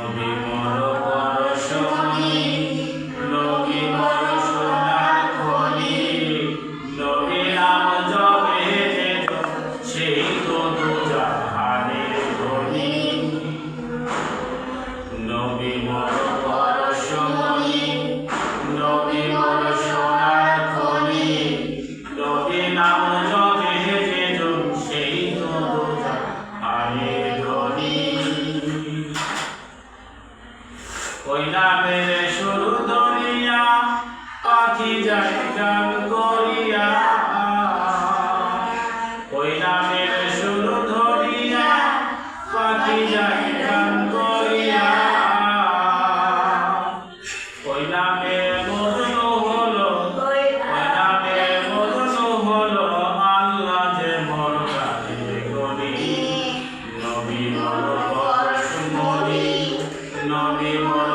নবী মোর পরশমণি, নবী মোর সোনার খনি, নবী নাম জপে যে জন, সেই তো দুজাহানের ধনী। নবী মোর পরশমণি, নবী মোর সোনার খনি, নবী নাম জপে যে জন, সেই তো দুজাহানের ধনী। ওই নামের শুরু ধরিয়া পাখি যায় গান করিয়া, ওই নামের শুরু ধরিয়া পাখি যায় গান করিয়া, ওই নামে মগ্ন হলো, ওই নামে মগ্ন হলো আল্লাহ যে মোর কাছে গনি। নবী মোর পরশমণি, নবী মোর